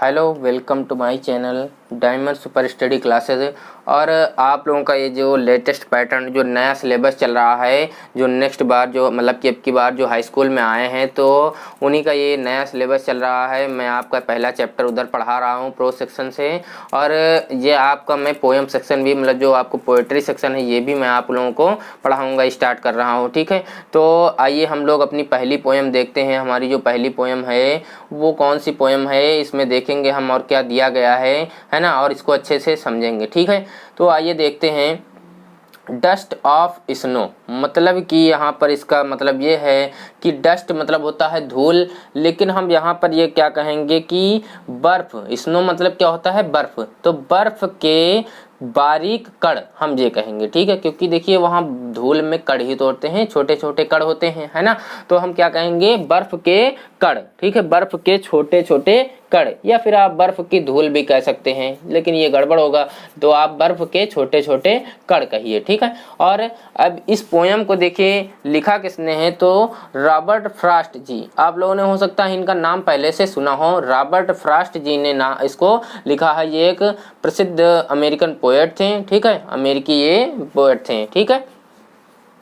Hello, welcome to my channel diamond super study classes. और आप लोगों का ये जो लेटेस्ट पैटर्न, जो नया सिलेबस चल रहा है, जो नेक्स्ट बार जो मतलब कि अब की बार जो हाई स्कूल में आए हैं, तो उन्हीं का ये नया सिलेबस चल रहा है। मैं आपका पहला चैप्टर उधर पढ़ा रहा हूँ प्रो सेक्शन से, और ये आपका मैं पोएम सेक्शन भी, मतलब जो आपको पोएट्री सेक्शन है, ये भी मैं आप लोगों को पढ़ाऊँगा, स्टार्ट कर रहा हूँ। ठीक है, तो आइए हम लोग अपनी पहली पोएम देखते हैं। हमारी जो पहली पोएम है वो कौन सी पोएम है, इसमें देखेंगे हम और क्या दिया गया है ना, और इसको अच्छे से समझेंगे। ठीक है, तो आइए देखते हैं। डस्ट ऑफ स्नो, मतलब कि यहाँ पर इसका मतलब ये है कि डस्ट मतलब होता है धूल, लेकिन हम यहाँ पर ये क्या कहेंगे कि बर्फ। स्नो मतलब क्या होता है, बर्फ। तो बर्फ के बारीक कण हम ये कहेंगे। ठीक है, क्योंकि देखिए वहाँ धूल में कण ही तो होते हैं, छोटे छोटे कण होते हैं, है ना। तो हम क्या कहेंगे, बर्फ के कण। ठीक है, बर्फ के छोटे छोटे कण, या फिर आप बर्फ की धूल भी कह सकते हैं, लेकिन ये गड़बड़ होगा, तो आप बर्फ के छोटे छोटे कण कहिए। ठीक है, और अब इस पोयम को देखिए लिखा किसने है, तो रॉबर्ट फ्रॉस्ट जी। आप लोगों ने हो सकता है इनका नाम पहले से सुना हो। रॉबर्ट फ्रॉस्ट जी ने इसको लिखा है। ये एक प्रसिद्ध अमेरिकन पोएट थे। ठीक है, अमेरिकी ये पोएट थे। ठीक है,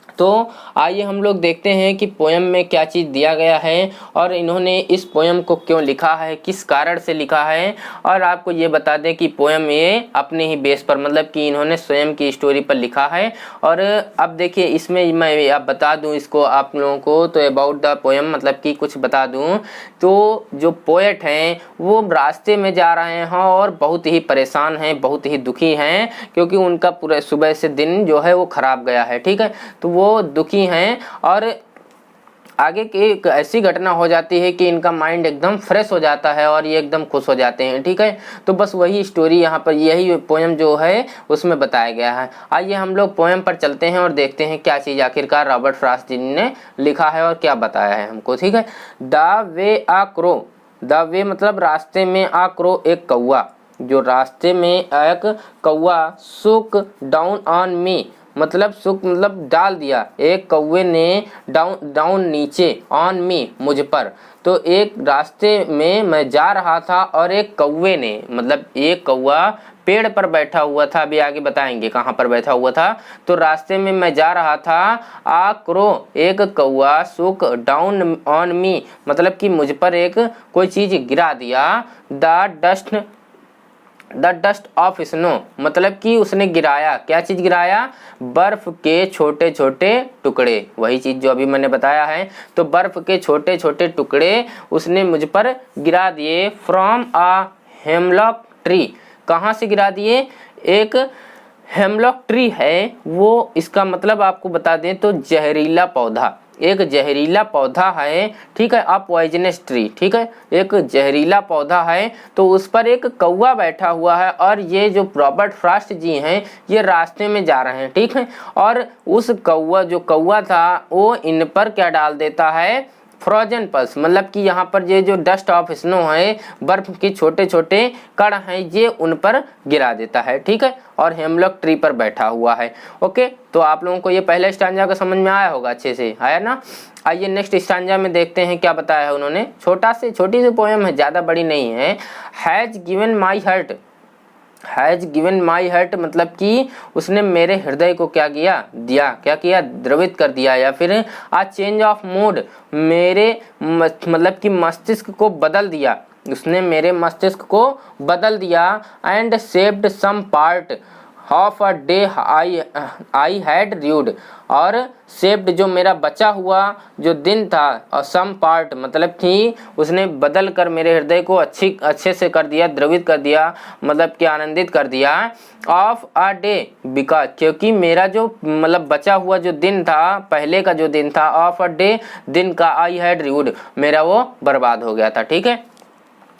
तो आइए हम लोग देखते हैं कि पोयम में क्या चीज़ दिया गया है, और इन्होंने इस पोयम को क्यों लिखा है, किस कारण से लिखा है। और आपको ये बता दें कि पोयम ये अपने ही बेस पर, मतलब कि इन्होंने स्वयं की स्टोरी पर लिखा है। और अब देखिए इसमें मैं आप बता दूं इसको आप लोगों को, तो अबाउट द पोयम मतलब कि कुछ बता दूं, तो जो पोएट हैं वो रास्ते में जा रहे हैं और बहुत ही परेशान हैं, बहुत ही दुखी हैं, क्योंकि उनका पूरे सुबह से दिन जो है वो खराब गया है। ठीक है, तो वो दुखी हैं, और आगे की एक ऐसी घटना हो जाती है कि इनका माइंड एकदम फ्रेश हो जाता है और ये एकदम खुश हो जाते हैं। ठीक है, तो बस वही स्टोरी यहाँ पर, यही पोएम जो है उसमें बताया गया है। आइए हम लोग पोएम पर चलते हैं और देखते हैं क्या चीज़ आखिरकार रॉबर्ट फ्रॉस्ट जी ने लिखा है और क्या बताया है हमको। ठीक है, the way across, the way मतलब रास्ते में, आ क्रो एक कौआ, जो रास्ते में एक कौआ, सुक डाउन ऑन मी, मतलब सुक मतलब डाल दिया, एक कौवे ने डाउन नीचे, ऑन मी मुझ पर। तो एक रास्ते में मैं जा रहा था और एक कौवे ने, मतलब एक कौआ पेड़ पर बैठा हुआ था, अभी आगे बताएंगे कहाँ पर बैठा हुआ था। तो रास्ते में मैं जा रहा था, आ क्रो एक कौआ, सुक डाउन ऑन मी मतलब कि मुझ पर एक कोई चीज गिरा दिया, द डस्ट ऑफ स्नो मतलब कि उसने गिराया, क्या चीज गिराया, बर्फ के छोटे छोटे टुकड़े, वही चीज जो अभी मैंने बताया है। तो बर्फ के छोटे छोटे टुकड़े उसने मुझ पर गिरा दिए, फ्रॉम आ हेमलॉक ट्री, कहाँ से गिरा दिए, एक हेमलॉक ट्री है वो, इसका मतलब आपको बता दें तो जहरीला पौधा, एक जहरीला पौधा है। ठीक है, आप पॉइजनस ट्री, ठीक है, एक जहरीला पौधा है, तो उस पर एक कौवा बैठा हुआ है, और ये जो रॉबर्ट फ्रॉस्ट जी हैं ये रास्ते में जा रहे हैं। ठीक है, और उस कौवा, जो कौवा था वो इन पर क्या डाल देता है, फ्रोजन पल्स, मतलब कि यहाँ पर ये जो डस्ट ऑफ स्नो है, बर्फ के छोटे छोटे कण हैं, ये उन पर गिरा देता है। ठीक है, और हेमलॉक ट्री पर बैठा हुआ है। ओके, तो आप लोगों को ये पहला स्टांजा का समझ में आया होगा, अच्छे से आया ना। आइए नेक्स्ट स्टांजा में देखते हैं क्या बताया है उन्होंने। छोटी सी पोएम है, ज़्यादा बड़ी नहीं है। Has given my heart, has given my heart मतलब कि उसने मेरे हृदय को क्या किया, द्रवित कर दिया, या फिर आ चेंज ऑफ मूड, मेरे मतलब कि मस्तिष्क को बदल दिया, उसने मेरे मस्तिष्क को बदल दिया। And saved some part of a day I had rued, और सेव्ड जो मेरा बचा हुआ जो दिन था, और सम पार्ट मतलब कि उसने बदल कर मेरे हृदय को अच्छे से कर दिया, द्रवित कर दिया, मतलब कि आनंदित कर दिया। ऑफ अ डे बिकॉज, क्योंकि मेरा जो मतलब बचा हुआ जो दिन था, पहले का जो दिन था, ऑफ अ डे दिन का, आई हैड र्यूड मेरा वो बर्बाद हो गया था। ठीक है,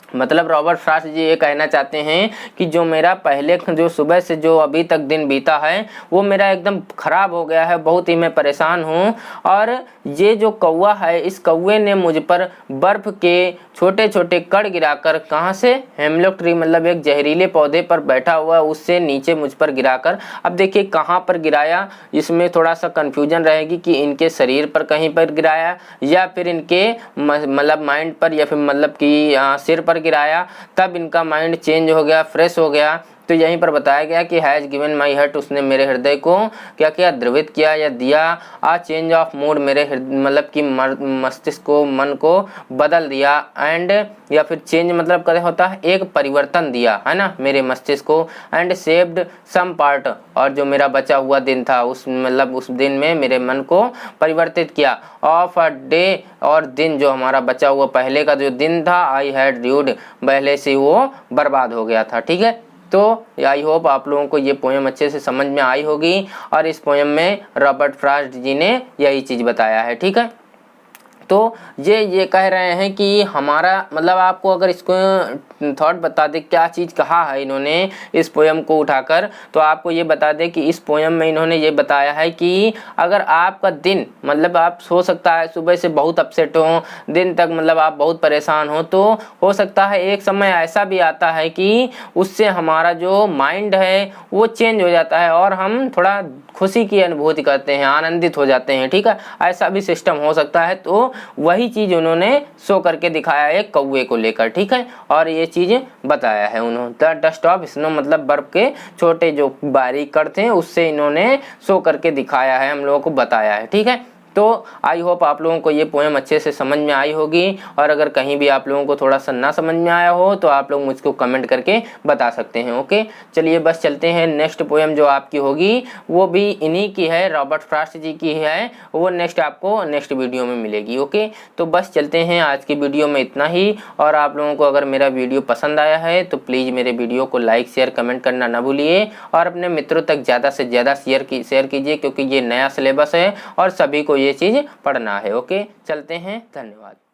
मतलब रॉबर्ट फ्रॉस्ट जी ये कहना चाहते हैं कि जो मेरा पहले जो सुबह से जो अभी तक दिन बीता है वो मेरा एकदम खराब हो गया है, बहुत ही मैं परेशान हूँ। और ये जो कौवा है, इस कौवे ने मुझ पर बर्फ के छोटे छोटे कण गिराकर, कहाँ से, हेमलॉक ट्री मतलब एक जहरीले पौधे पर बैठा हुआ, उससे नीचे मुझ पर गिराकर। अब देखिए कहाँ पर गिराया, इसमें थोड़ा सा कन्फ्यूजन रहेगी कि इनके शरीर पर कहीं पर गिराया, या फिर इनके मतलब माइंड पर, या फिर मतलब कि सिर पर ऊपर गिराया तब इनका माइंड चेंज हो गया, फ्रेश हो गया। तो यहीं पर बताया गया कि हैज़ गिवन माई हार्ट, उसने मेरे हृदय को क्या किया, द्रवित किया या दिया। आ चेंज ऑफ मूड, मेरे मतलब कि मस्तिष्क को, मन को बदल दिया। एंड या फिर चेंज मतलब क्या होता है, एक परिवर्तन दिया, है ना, मेरे मस्तिष्क को। एंड सेव्ड सम पार्ट, और जो मेरा बचा हुआ दिन था उस मतलब उस दिन में मेरे मन को परिवर्तित किया। ऑफ अ डे, और दिन जो हमारा बचा हुआ पहले का जो दिन था, आई हैड ड्यूड, पहले से वो बर्बाद हो गया था। ठीक है, तो आई होप आप लोगों को ये पोएम अच्छे से समझ में आई होगी। और इस पोएम में रॉबर्ट फ्रॉस्ट जी ने यही चीज़ बताया है। ठीक है, तो ये कह रहे हैं कि हमारा मतलब आपको अगर इसको थॉट बता दे क्या चीज़ कहा है इन्होंने इस पोएम को उठाकर, तो आपको ये बता दे कि इस पोएम में इन्होंने ये बताया है कि अगर आपका दिन मतलब आप हो सकता है सुबह से बहुत अपसेट हो, दिन तक मतलब आप बहुत परेशान हो, तो हो सकता है एक समय ऐसा भी आता है कि उससे हमारा जो माइंड है वो चेंज हो जाता है और हम थोड़ा खुशी की अनुभूति करते हैं, आनंदित हो जाते हैं। ठीक है, ऐसा भी सिस्टम हो सकता है। तो वही चीज़ उन्होंने शो करके दिखाया है कौवे को लेकर। ठीक है, और ये चीज़ बताया है उन्होंने। द डस्ट ऑफ स्नो मतलब बर्फ के छोटे जो बारीक कण थे उससे इन्होंने शो करके दिखाया है, हम लोगों को बताया है। ठीक है, तो आई होप आप लोगों को ये पोएम अच्छे से समझ में आई होगी। और अगर कहीं भी आप लोगों को थोड़ा सा ना समझ में आया हो तो आप लोग मुझको कमेंट करके बता सकते हैं। ओके, चलिए बस चलते हैं। नेक्स्ट पोएम जो आपकी होगी वो भी इन्हीं की है, रॉबर्ट फ्रॉस्ट जी की है, वो नेक्स्ट आपको नेक्स्ट वीडियो में मिलेगी। ओके, तो बस चलते हैं, आज की वीडियो में इतना ही। और आप लोगों को अगर मेरा वीडियो पसंद आया है तो प्लीज़ मेरे वीडियो को लाइक शेयर कमेंट करना ना भूलिए और अपने मित्रों तक ज़्यादा से ज़्यादा शेयर कीजिए, क्योंकि ये नया सिलेबस है और सभी को ये चीज़ पढ़ना है। ओके, चलते हैं, धन्यवाद।